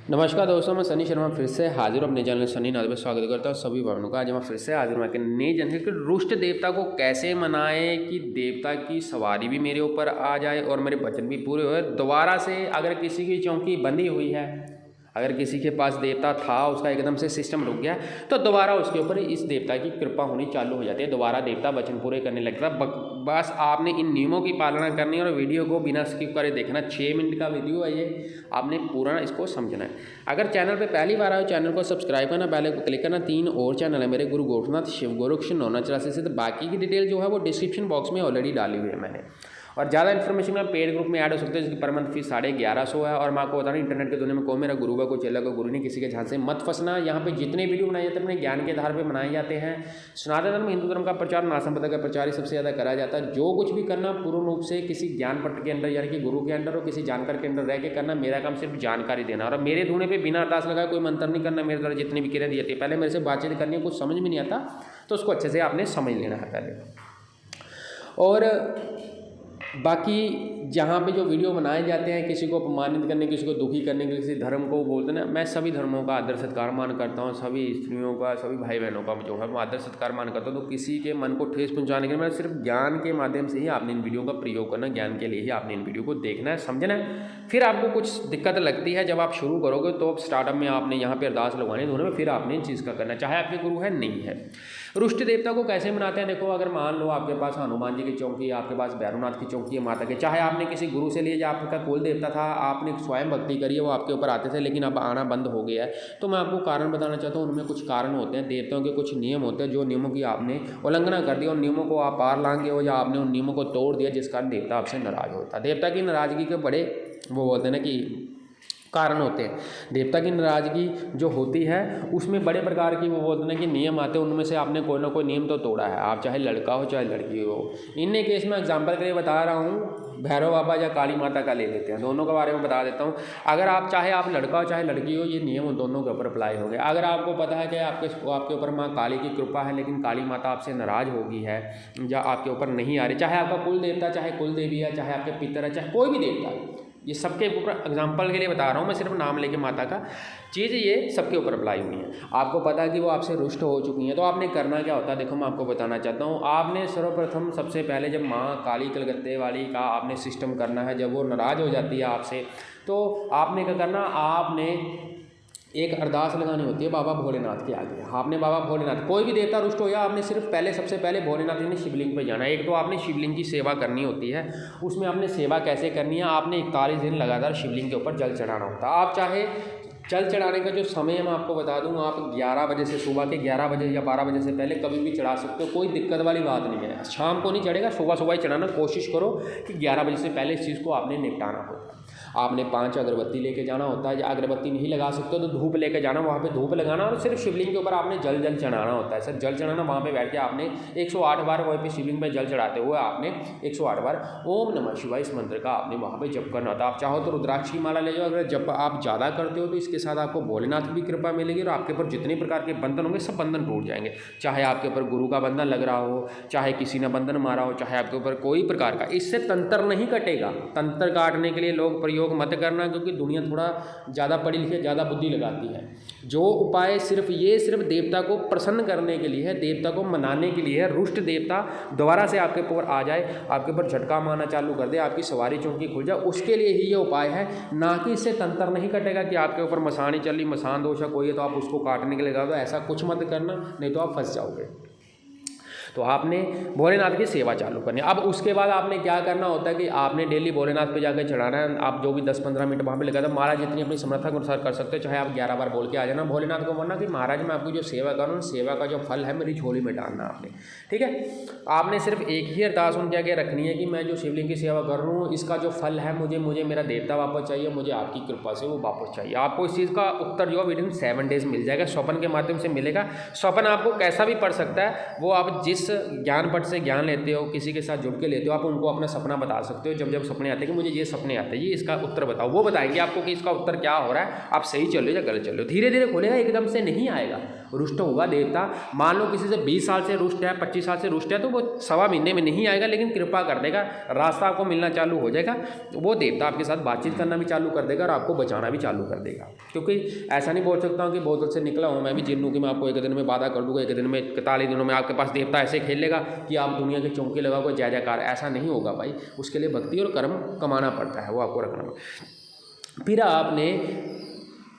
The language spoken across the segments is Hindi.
नमस्कार दोस्तों, मैं सनी शर्मा फिर से हाजिर हूँ अपने चैनल सनी नाद में। स्वागत करता हूँ सभी भाइयों का। आज मैं फिर से हाजिर हूँ कि नई जानकारी कि रुष्ट देवता को कैसे मनाएं कि देवता की सवारी भी मेरे ऊपर आ जाए और मेरे वचन भी पूरे हुए। दोबारा से अगर किसी की चौकी बंधी हुई है, अगर किसी के पास देवता था उसका एकदम से सिस्टम रुक गया, तो दोबारा उसके ऊपर इस देवता की कृपा होनी चालू हो जाती है। दोबारा देवता वचन पूरे करने लगता है। बस आपने इन नियमों की पालना करनी है और वीडियो को बिना स्किप करे देखना। 6 मिनट का वीडियो है ये, आपने पूरा इसको समझना है। अगर चैनल पे पहली बार आए चैनल को सब्सक्राइब करना, बेल को क्लिक करना। 3 और चैनल है मेरे, गुरु गोरखनाथ, शिव गोरक्ष, 984 से। तो बाकी की डिटेल जो है वो डिस्क्रिप्शन बॉक्स में ऑलरेडी डाली हुई है मैंने। और ज़्यादा इन्फॉर्मेशन में पेड ग्रुप में ऐड हो सकते हैं, जिसकी पर मंथ फीस 1150 है। और मैं आपको बता रहा हूँ, इंटरनेट के दुनिया में कोई मेरा गुरु का, कोई चेला का गुरु नहीं, किसी के झांसे से मत फंसना। यहाँ पे जितने वीडियो बनाए जाते हैं अपने ज्ञान के आधार पर बनाए जाते हैं। सनातन धर्म, हिंदू धर्म का प्रचार, नासंप्रदाय का प्रचार ही सबसे ज़्यादा करा जाता है। जो कुछ भी करना पूर्ण रूप से किसी ज्ञान पट के अंदर, यानी कि गुरु के अंदर और किसी जानकार के अंदर रह के करना। मेरा काम सिर्फ जानकारी देना और मेरे धुने पर बिना अरदास लगाए कोई मंत्र नहीं करना। मेरे द्वारा जितनी भी क्रिया दी जाती है, पहले मेरे से बातचीत करनी है, कुछ समझ में नहीं आता तो उसको अच्छे से आपने समझ लेना है पहले। और बाकी जहाँ पे जो वीडियो बनाए जाते हैं किसी को अपमानित करने, किसी को दुखी करने के लिए, किसी धर्म को बोलते हैं, मैं सभी धर्मों का आदर सत्कार मान करता हूँ। सभी स्त्रियों का, सभी भाई बहनों का जो है मैं आदर सत्कार मान करता हूँ। तो किसी के मन को ठेस पहुँचाने के लिए मैं सिर्फ ज्ञान के माध्यम से ही आपने इन वीडियो का प्रयोग करना, ज्ञान के लिए ही आपने इन वीडियो को देखना है, समझना है। फिर आपको कुछ दिक्कत लगती है जब आप शुरू करोगे, तो स्टार्टअप में आपने यहाँ पर अरदास लगवानी दोनों में, फिर आपने इन चीज़ का करना, चाहे आपके गुरु है नहीं है। रुष्ट देवता को कैसे मनाते हैं देखो। अगर मान लो आपके पास हनुमान जी की चौकी, आपके पास भैरवनाथ की चौकी है, माता के, चाहे आपने किसी गुरु से लिए, जो आपका कुल देवता था, आपने स्वयं भक्ति करी है, वो आपके ऊपर आते थे लेकिन अब आना बंद हो गया है, तो मैं आपको कारण बताना चाहता हूँ। उनमें कुछ कारण होते हैं, देवताओं के कुछ नियम होते हैं, जो नियमों की आपने उल्लंघना कर दी, उन नियमों को आप पार लांगे हो या आपने उन नियमों को तोड़ दिया, जिस कारण देवता आपसे नाराज होता है। देवता की नाराजगी के बड़े वो बोलते हैं ना कि कारण होते हैं। देवता की नाराजगी जो होती है उसमें बड़े प्रकार की वो बोलते हैं कि नियम आते हैं, उनमें से आपने कोई ना कोई नियम तो तोड़ा है। आप चाहे लड़का हो चाहे लड़की हो। इन्हीं केस में एग्जांपल के लिए बता रहा हूँ, भैरव बाबा या काली माता का ले लेते हैं, दोनों के बारे में बता देता हूँ। अगर आप चाहे आप लड़का हो चाहे लड़की हो, ये नियम दोनों के ऊपर अप्लाई हो गए। अगर आपको पता है कि आपके ऊपर माँ काली की कृपा है, लेकिन काली माता आपसे नाराज हो गई है या आपके ऊपर नहीं आ रही, चाहे आपका कुल देवता, चाहे कुल देवी है, चाहे आपके पितर है, चाहे कोई भी देवता है, ये सबके ऊपर एग्जाम्पल के लिए बता रहा हूँ मैं, सिर्फ नाम लेके माता का चीज़, ये सबके ऊपर अप्लाई हुई है। आपको पता है कि वो आपसे रुष्ट हो चुकी हैं, तो आपने करना क्या होता है देखो, मैं आपको बताना चाहता हूँ। आपने सर्वप्रथम सबसे पहले जब माँ काली कलकत्ते वाली का आपने सिस्टम करना है, जब वो नाराज़ हो जाती है आपसे, तो आपने क्या करना, आपने एक अरदास लगानी होती है बाबा भोलेनाथ के आगे। आपने बाबा भोलेनाथ, कोई भी देवता रुष्ट हो या, आपने सिर्फ पहले सबसे पहले भोलेनाथ ने शिवलिंग पे जाना है। एक तो आपने शिवलिंग की सेवा करनी होती है। उसमें आपने सेवा कैसे करनी है, आपने 41 दिन लगातार शिवलिंग के ऊपर जल चढ़ाना होता है। आप चाहे जल चढ़ाने का जो समय मैं आपको बता दूं, आप 11 बजे से, सुबह के 11 बजे या 12 बजे से पहले कभी भी चढ़ा सकते हो, कोई दिक्कत वाली बात नहीं है। शाम को नहीं चढ़ेगा, सुबह सुबह ही चढ़ाना। कोशिश करो कि 11 बजे से पहले इस चीज़ को आपने निपटाना होता है। आपने 5 अगरबत्ती लेके जाना होता है, या अगरबत्ती नहीं लगा सकते हो तो धूप लेके जाना, वहाँ पे धूप लगाना और सिर्फ शिवलिंग के ऊपर आपने जल चढ़ाना होता है। सर जल चढ़ाना, वहाँ पे बैठ के आपने 108 बार वहीं पे शिवलिंग पे जल चढ़ाते हुए आपने 108 बार ओम नमः शिवाय इस मंत्र का आपने वहाँ पे जप करना होता है। आप चाहो तो रुद्राक्ष की माला ले जाओ। अगर जप आप ज़्यादा करते हो तो इसके साथ आपको भोलेनाथ की भी कृपा मिलेगी और आपके ऊपर जितने प्रकार के बंधन होंगे सब बंधन टूट जाएंगे। चाहे आपके ऊपर गुरु का बंधन लग रहा हो, चाहे किसी ने बंधन मारा हो, चाहे आपके ऊपर कोई प्रकार का, इससे तंत्र नहीं कटेगा। तंत्र काटने के लिए लोग प्रयोग मत करना, क्योंकि दुनिया थोड़ा ज़्यादा पढ़ी लिखी, ज़्यादा बुद्धि लगाती है। जो उपाय सिर्फ देवता को प्रसन्न करने के लिए है, देवता को मनाने के लिए है। रुष्ट देवता दोबारा से आपके ऊपर आ जाए, आपके ऊपर झटका मारना चालू कर दे, आपकी सवारी चौकी खुल जाए, उसके लिए ही ये उपाय है। ना कि इससे तंत्र नहीं कटेगा कि आपके ऊपर मसानी चल रही, मसान दोष है कोई है तो आप उसको काटने के लिए लगा दो। ऐसा कुछ मत करना, नहीं तो आप फंस जाओगे। तो आपने भोलेनाथ की सेवा चालू करनी है। अब उसके बाद आपने क्या करना होता है कि आपने डेली भोलेनाथ पे जाकर चढ़ाना है। आप जो भी 10-15 मिनट वहाँ पे लगा दो, महाराज जितनी अपनी समर्था के अनुसार कर सकते हो, चाहे आप 11 बार बोल के आ जाना भोलेनाथ को, वरना कि महाराज मैं आपकी जो सेवा कर रहा हूँ, सेवा का जो फल है मेरी झोली में डालना आपने, ठीक है। आपने सिर्फ एक ही अरदास उनके आगे रखनी है कि मैं जो शिवलिंग की सेवा कर रहा हूँ, इसका जो फल है मुझे मेरा देवता वापस चाहिए, मुझे आपकी कृपा से वो वापस चाहिए। आपको इस चीज़ का उत्तर जो विदिन 7 डेज मिल जाएगा, स्वप्न के माध्यम से मिलेगा। स्वप्न आपको कैसा भी पड़ सकता है, वो आप जिस ज्ञान पट से ज्ञान लेते हो, किसी के साथ जुड़ के लेते हो, आप उनको अपना सपना बता सकते हो। जब सपने आते हैं कि मुझे ये सपने आते हैं, ये इसका उत्तर बताओ, वो बताएंगे आपको कि इसका उत्तर क्या हो रहा है, आप सही चल रहे हो या गलत चल रहे हो। धीरे धीरे खुलेगा, एकदम से नहीं आएगा। रुष्ट होगा देवता। मान लो किसी से 20 साल से रुष्ट है, 25 साल से रुष्ट है, तो वो 1.25 महीने में नहीं आएगा, लेकिन कृपा कर देगा, रास्ता आपको मिलना चालू हो जाएगा। तो वो देवता आपके साथ बातचीत करना भी चालू कर देगा और आपको बचाना भी चालू कर देगा। क्योंकि ऐसा नहीं बोल सकता हूँ कि बोतल से निकला हूँ मैं भी जिन्नू कि मैं आपको 1 दिन में वादा कर दूँगा, 1 दिन में 41 दिनों में आपके पास देवता ऐसे खेल लेगा कि आप दुनिया के चौंके लगाओगे जय जयकार। ऐसा नहीं होगा भाई, उसके लिए भक्ति और कर्म कमाना पड़ता है, वो आपको रखना। फिर आपने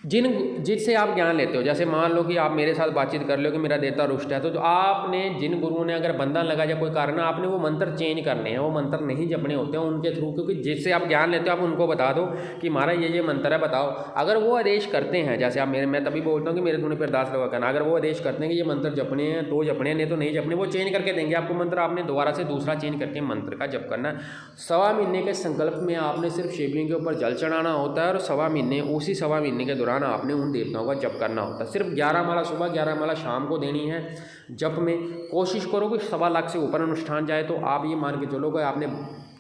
जिससे आप ज्ञान लेते हो, जैसे मान लो कि आप मेरे साथ बातचीत कर लो कि मेरा देवता रुष्ट है, तो जो आपने जिन गुरुओं ने अगर बंधन लगा या कोई कारण, आपने वो मंत्र चेंज करने हैं, वो मंत्र नहीं जपने होते हैं उनके थ्रू। क्योंकि जिससे आप ज्ञान लेते हो आप उनको बता दो कि महाराज ये मंत्र है बताओ। अगर वो आदेश करते हैं, जैसे आप मैं तभी बोलता हूँ कि मेरे धुने पर अरदास लगा करना, अगर वो आदेश करते हैं कि ये मंत्र जपने हैं तो जपने, नहीं तो नहीं जपने, वो चेंज करके देंगे आपको मंत्र। आपने दोबारा से दूसरा चेंज करके मंत्र का जप करना। 1.25 महीने के संकल्प में आपने सिर्फ शिवलिंग के ऊपर जल चढ़ाना होता है और 1.25 महीने, उसी 1.25 महीने के दौरान आपने उन देवताओं का जप करना होता है। सिर्फ 11 माला सुबह, 11 माला शाम को देनी है। जप में कोशिश करो कि 1.25 लाख से ऊपर अनुष्ठान जाए तो आप ये मान के चलो कि आपने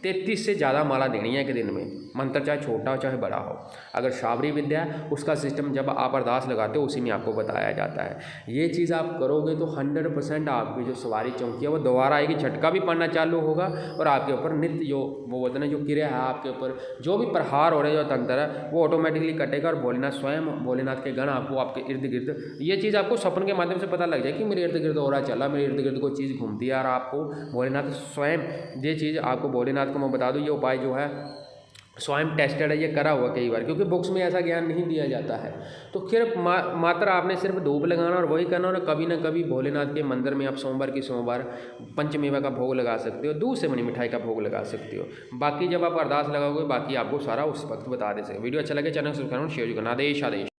33 से ज़्यादा माला देनी है एक दिन में, मंत्र चाहे छोटा हो चाहे बड़ा हो। अगर शाबरी विद्या है उसका सिस्टम जब आप अरदास लगाते हो उसी में आपको बताया जाता है। ये चीज़ आप करोगे तो 100% आपकी जो सवारी चौकी है वो दोबारा आएगी, झटका भी पड़ना चालू होगा और आपके ऊपर नित्य जो वो बोलते हैं जो क्रिया है, आपके ऊपर जो भी प्रहार हो रहे जो तंत्र है वो ऑटोमेटिकली कटेगा। और भोलेनाथ स्वयं, भोलेनाथ के गण आपको आपके इर्द गिर्द, ये चीज़ आपको सपन के माध्यम से पता लग जाए कि मेरे इर्द गिर्द हो रहा चला, मेरे इर्द गिर्द कोई चीज़ घूमती है, और आपको भोलेनाथ स्वयं ये चीज़, आपको भोलेनाथ को मैं बता दूँ ये उपाय जो है स्वयं टेस्टेड है, ये करा हुआ कई बार, क्योंकि बुक्स में ऐसा ज्ञान नहीं दिया जाता है। तो सिर्फ मात्र आपने सिर्फ धूप लगाना और वही करना, और कभी ना कभी भोलेनाथ के मंदिर में आप सोमवार की सोमवार पंचमेवा का भोग लगा सकते हो, दूध से बनी मिठाई का भोग लगा सकते हो। बाकी जब आप अरदास लगाओगे बाकी आपको सारा उस वक्त बता दे सकते। वीडियो अच्छा लगे चैनल सब्सक्राइब शेयर करना। आदेश आदेश।